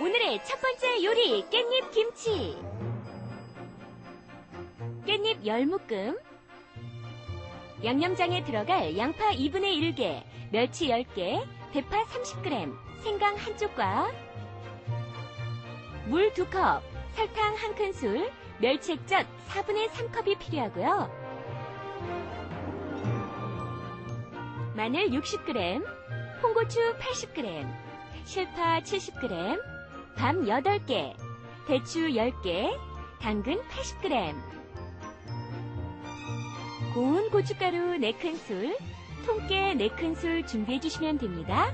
오늘의 첫 번째 요리, 깻잎 김치. 깻잎 10묶음, 양념장에 들어갈 양파 2분의 1개, 멸치 10개, 대파 30g, 생강 1쪽과 물 2컵, 설탕 1큰술, 멸치 액젓 4분의 3컵이 필요하고요. 마늘 60g, 홍고추 80g, 실파 70g, 밤 8개, 대추 10개, 당근 80g, 고운 고춧가루 4큰술, 통깨 4큰술 준비해 주시면 됩니다.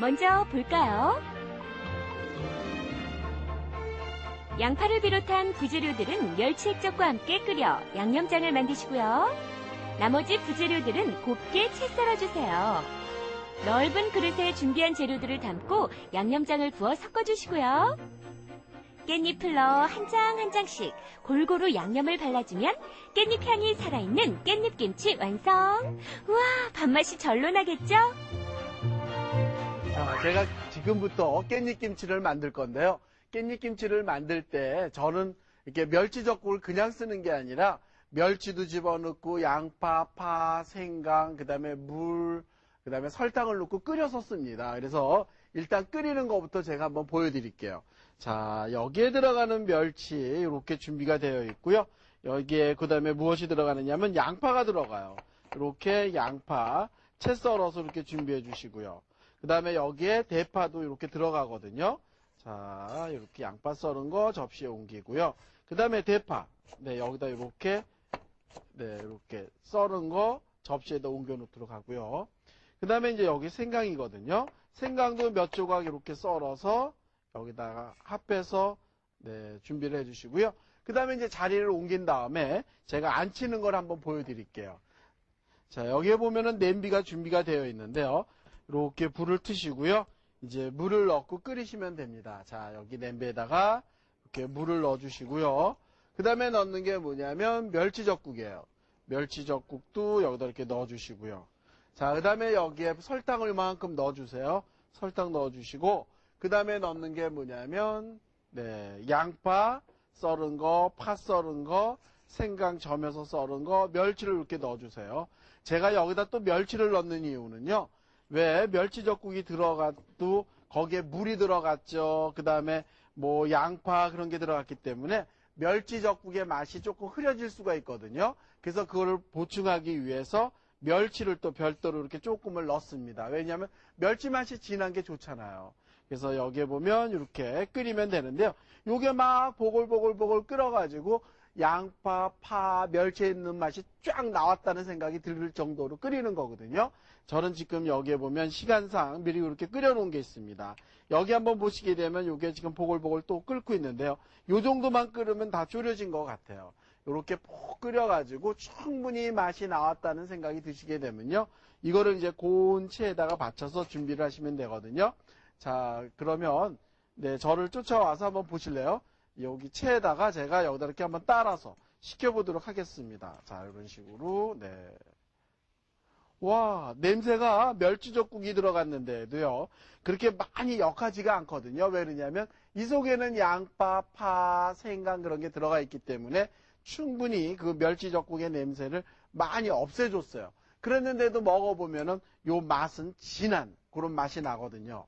먼저 볼까요? 양파를 비롯한 부재료들은 멸치 액젓과 함께 끓여 양념장을 만드시고요. 나머지 부재료들은 곱게 채 썰어주세요. 넓은 그릇에 준비한 재료들을 담고 양념장을 부어 섞어주시고요. 깻잎을 넣어 한 장 한 장씩 골고루 양념을 발라주면 깻잎 향이 살아있는 깻잎김치 완성! 우와, 밥맛이 절로 나겠죠? 자, 제가 지금부터 깻잎김치를 만들 건데요. 깻잎김치를 만들 때 저는 이렇게 멸치젓국을 그냥 쓰는 게 아니라 멸치도 집어넣고 양파, 파, 생강, 그 다음에 물, 그 다음에 설탕을 넣고 끓여서 씁니다. 그래서 일단 끓이는 것부터 제가 한번 보여드릴게요. 자, 여기에 들어가는 멸치 이렇게 준비가 되어 있고요. 여기에 그 다음에 무엇이 들어가느냐면 양파가 들어가요. 이렇게 양파 채 썰어서 이렇게 준비해 주시고요. 그 다음에 여기에 대파도 이렇게 들어가거든요. 자, 이렇게 양파 썰은 거 접시에 옮기고요. 그 다음에 대파, 네, 여기다 이렇게, 네, 이렇게 썰은 거 접시에다 옮겨 놓도록 하고요. 그 다음에 이제 여기 생강이거든요. 생강도 몇 조각 이렇게 썰어서 여기다가 합해서, 네, 준비를 해 주시고요. 그 다음에 이제 자리를 옮긴 다음에 제가 안 치는 걸 한번 보여드릴게요. 자, 여기에 보면은 냄비가 준비가 되어 있는데요. 이렇게 불을 트시고요. 이제 물을 넣고 끓이시면 됩니다. 자, 여기 냄비에다가 이렇게 물을 넣어 주시고요. 그 다음에 넣는 게 뭐냐면 멸치젓국이에요. 멸치젓국도 여기다 이렇게 넣어 주시고요. 자, 그 다음에 여기에 설탕을 이만큼 넣어 주세요. 설탕 넣어 주시고, 그 다음에 넣는 게 뭐냐면, 네, 양파 썰은 거, 파 썰은 거, 생강 점여서 썰은 거, 멸치를 이렇게 넣어 주세요. 제가 여기다 또 멸치를 넣는 이유는요. 왜 멸치젓국이 들어가도 거기에 물이 들어갔죠. 그 다음에 뭐 양파 그런 게 들어갔기 때문에 멸치젓국의 맛이 조금 흐려질 수가 있거든요. 그래서 그거를 보충하기 위해서 멸치를 또 별도로 이렇게 조금을 넣습니다. 왜냐하면 멸치 맛이 진한 게 좋잖아요. 그래서 여기에 보면 이렇게 끓이면 되는데요. 요게 막 보글보글 끓어가지고 양파, 파, 멸치에 있는 맛이 쫙 나왔다는 생각이 들 정도로 끓이는 거거든요. 저는 지금 여기에 보면 시간상 미리 이렇게 끓여놓은 게 있습니다. 여기 한번 보시게 되면 이게 지금 보글보글 또 끓고 있는데요. 요 정도만 끓으면 다 졸여진 것 같아요. 이렇게 푹 끓여가지고 충분히 맛이 나왔다는 생각이 드시게 되면요. 이거를 이제 고운 체에다가 받쳐서 준비를 하시면 되거든요. 자, 그러면 네, 저를 쫓아와서 한번 보실래요? 여기 체에다가 제가 여기다 이렇게 한번 따라서 식혀보도록 하겠습니다. 자, 이런 식으로, 네. 와, 냄새가 멸치젓국이 들어갔는데도요, 그렇게 많이 역하지가 않거든요. 왜 그러냐면, 이 속에는 양파, 파, 생강 그런 게 들어가 있기 때문에 충분히 그 멸치젓국의 냄새를 많이 없애줬어요. 그랬는데도 먹어보면은 요 맛은 진한 그런 맛이 나거든요.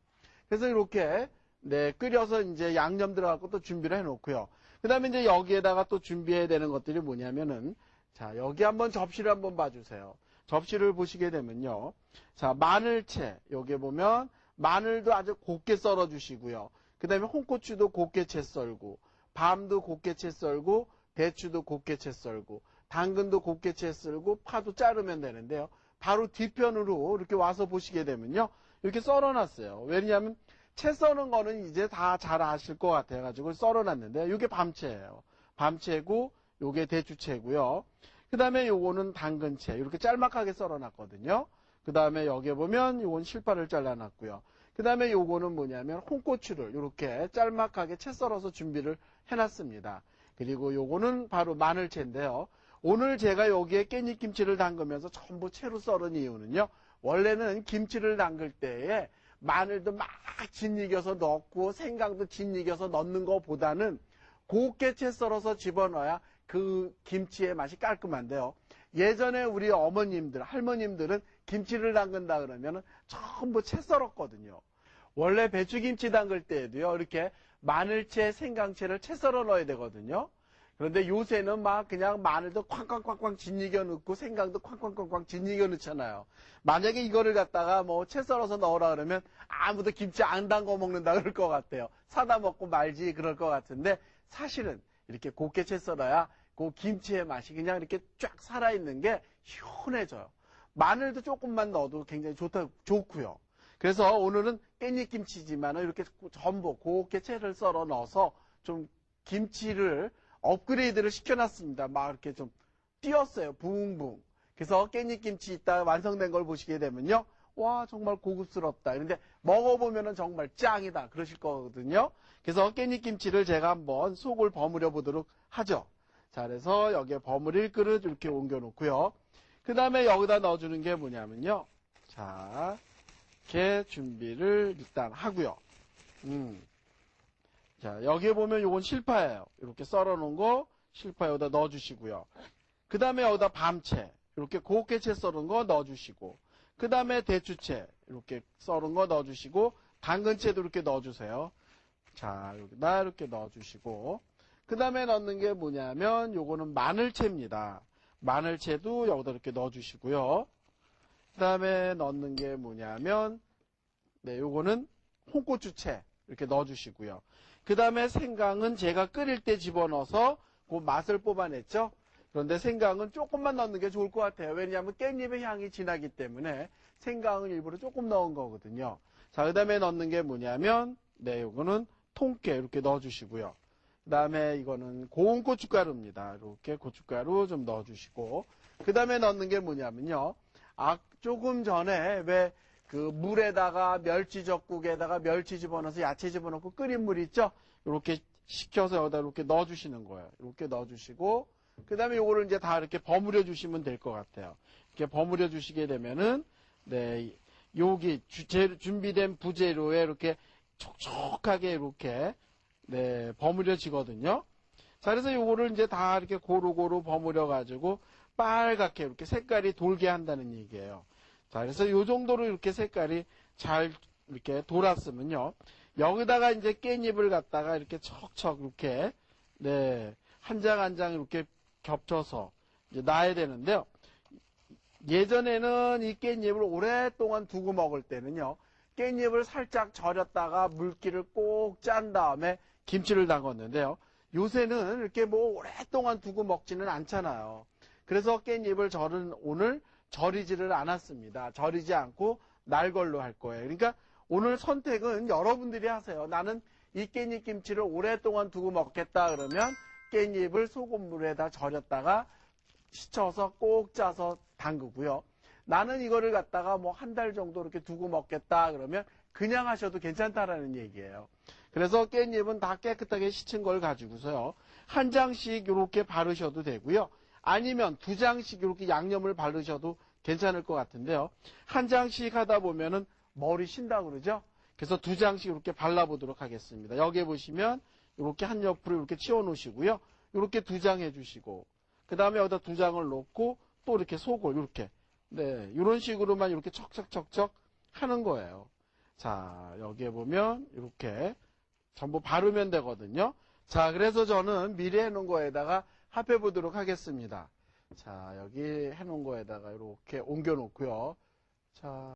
그래서 이렇게 네, 끓여서 이제 양념 들어가고 또 준비를 해놓고요. 그 다음에 이제 여기에다가 또 준비해야 되는 것들이 뭐냐면은, 자, 여기 한번 접시를 한번 봐주세요. 접시를 보시게 되면요. 자, 마늘채, 여기 보면 마늘도 아주 곱게 썰어 주시고요. 그 다음에 홍고추도 곱게 채 썰고, 밤도 곱게 채 썰고, 대추도 곱게 채 썰고, 당근도 곱게 채 썰고, 파도 자르면 되는데요. 바로 뒤편으로 이렇게 와서 보시게 되면요. 이렇게 썰어놨어요. 왜냐하면 채 써는 거는 이제 다 잘 아실 것 같아가지고 썰어놨는데, 이게 밤채예요. 밤채고, 요게 대추채고요. 그 다음에 요거는 당근채. 이렇게 짤막하게 썰어놨거든요. 그 다음에 여기에 보면 요건 실파를 잘라놨고요. 그 다음에 요거는 뭐냐면 홍고추를 이렇게 짤막하게 채 썰어서 준비를 해놨습니다. 그리고 요거는 바로 마늘채인데요. 오늘 제가 여기에 깻잎김치를 담그면서 전부 채로 썰은 이유는요. 원래는 김치를 담글 때에 마늘도 막 짓이겨서 넣고 생강도 짓이겨서 넣는 것보다는 곱게 채 썰어서 집어넣어야 그 김치의 맛이 깔끔한데요. 예전에 우리 어머님들, 할머님들은 김치를 담근다 그러면 전부 채 썰었거든요. 원래 배추김치 담글 때에도요, 이렇게 마늘채, 생강채를 채 썰어 넣어야 되거든요. 그런데 요새는 막 그냥 마늘도 쾅쾅쾅쾅 짓이겨 넣고 생강도 쾅쾅쾅쾅 짓이겨 넣잖아요. 만약에 이거를 갖다가 뭐 채 썰어서 넣으라 그러면 아무도 김치 안 담궈 먹는다 그럴 것 같아요. 사다 먹고 말지 그럴 것 같은데 사실은 이렇게 곱게 채 썰어야 그 김치의 맛이 그냥 이렇게 쫙 살아있는 게 시원해져요. 마늘도 조금만 넣어도 굉장히 좋고요. 그래서 오늘은 깻잎김치지만 이렇게 전부 곱게 채를 썰어 넣어서 좀 김치를 업그레이드를 시켜놨습니다. 막 이렇게 좀 띄었어요. 붕붕. 그래서 깻잎김치 이따 완성된 걸 보시게 되면요. 와, 정말 고급스럽다. 그런데 먹어보면은 정말 짱이다. 그러실 거거든요. 그래서 깻잎김치를 제가 한번 속을 버무려 보도록 하죠. 자, 그래서 여기에 버무릴 그릇 이렇게 옮겨 놓고요. 그 다음에 여기다 넣어주는 게 뭐냐면요. 자, 이렇게 준비를 일단 하고요. 자, 여기에 보면 요건 실파예요. 이렇게 썰어 놓은 거 실파 여기다 넣어주시고요. 그 다음에 여기다 밤채, 이렇게 곱게 채 썰은 거 넣어주시고, 그 다음에 대추채, 이렇게 썰은 거 넣어주시고, 당근채도 이렇게 넣어주세요. 자, 여기다 이렇게 넣어주시고, 그 다음에 넣는 게 뭐냐면 요거는 마늘채입니다. 마늘채도 여기다 이렇게 넣어주시고요. 그 다음에 넣는 게 뭐냐면 네, 요거는 홍고추채 이렇게 넣어주시고요. 그 다음에 생강은 제가 끓일 때 집어넣어서 그 맛을 뽑아냈죠. 그런데 생강은 조금만 넣는 게 좋을 것 같아요. 왜냐하면 깻잎의 향이 진하기 때문에 생강은 일부러 조금 넣은 거거든요. 자, 그 다음에 넣는 게 뭐냐면 네, 요거는 통깨 이렇게 넣어주시고요. 그 다음에 이거는 고운 고춧가루입니다. 이렇게 고춧가루 좀 넣어주시고, 그 다음에 넣는 게 뭐냐면요. 조금 전에 왜 그 물에다가 멸치젓국에다가 멸치 집어넣어서 야채 집어넣고 끓인 물 있죠? 이렇게 식혀서 여기다 이렇게 넣어주시는 거예요. 이렇게 넣어주시고, 그 다음에 요거를 이제 다 이렇게 버무려 주시면 될 것 같아요. 이렇게 버무려 주시게 되면은, 네, 여기 준비된 부재료에 이렇게 촉촉하게 이렇게 네, 버무려지거든요. 자, 그래서 요거를 이제 다 이렇게 고루고루 버무려가지고 빨갛게 이렇게 색깔이 돌게 한다는 얘기예요. 자, 그래서 요 정도로 이렇게 색깔이 잘 이렇게 돌았으면요. 여기다가 이제 깻잎을 갖다가 이렇게 척척 이렇게, 네, 한 장 한 장 이렇게 겹쳐서 이제 놔야 되는데요. 예전에는 이 깻잎을 오랫동안 두고 먹을 때는요. 깻잎을 살짝 절였다가 물기를 꼭 짠 다음에 김치를 담궜는데요. 요새는 이렇게 뭐 오랫동안 두고 먹지는 않잖아요. 그래서 깻잎을 저는 오늘 절이지를 않았습니다. 절이지 않고 날 걸로 할 거예요. 그러니까 오늘 선택은 여러분들이 하세요. 나는 이 깻잎 김치를 오랫동안 두고 먹겠다 그러면 깻잎을 소금물에다 절였다가 씻어서 꼭 짜서 담그고요. 나는 이거를 갖다가 뭐 한 달 정도 이렇게 두고 먹겠다 그러면 그냥 하셔도 괜찮다라는 얘기예요. 그래서 깻잎은 다 깨끗하게 씻은 걸 가지고서요. 한 장씩 이렇게 바르셔도 되고요. 아니면 두 장씩 이렇게 양념을 바르셔도 괜찮을 것 같은데요. 한 장씩 하다 보면은 머리 신다 그러죠. 그래서 두 장씩 이렇게 발라보도록 하겠습니다. 여기에 보시면 이렇게 한 옆으로 이렇게 치워 놓으시고요. 이렇게 두 장 해주시고 그 다음에 여기다 두 장을 놓고 또 이렇게 속을 이렇게 네, 이런 식으로만 이렇게 척척척척 하는 거예요. 자, 여기에 보면 이렇게 전부 바르면 되거든요. 자, 그래서 저는 미리 해놓은 거에다가 합해 보도록 하겠습니다. 자, 여기 해놓은 거에다가 이렇게 옮겨 놓고요. 자.